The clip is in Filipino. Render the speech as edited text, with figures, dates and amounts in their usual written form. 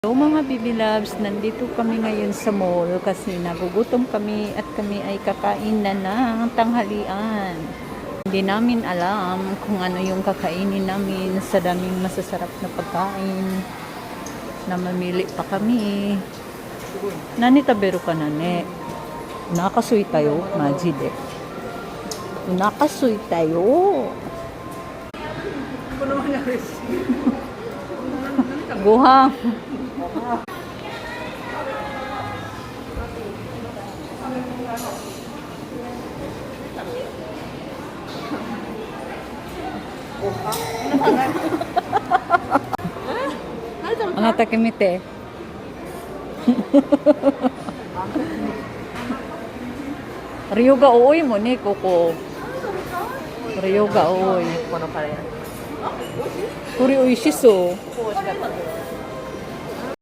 Hello mga baby loves, nandito kami ngayon sa mall kasi nagugutom kami at kami ay kakain na ng tanghalian. Hindi namin alam kung ano yung kakainin namin sa daming masasarap na pagkain na mamili pa kami. Nani tabero ka nani? Nakasuy tayo, majide. Nakasuy tayo. Guha. Ano takimite? Ryuga oy mo ni Koko. Ryuga oy. Kuri oishiso.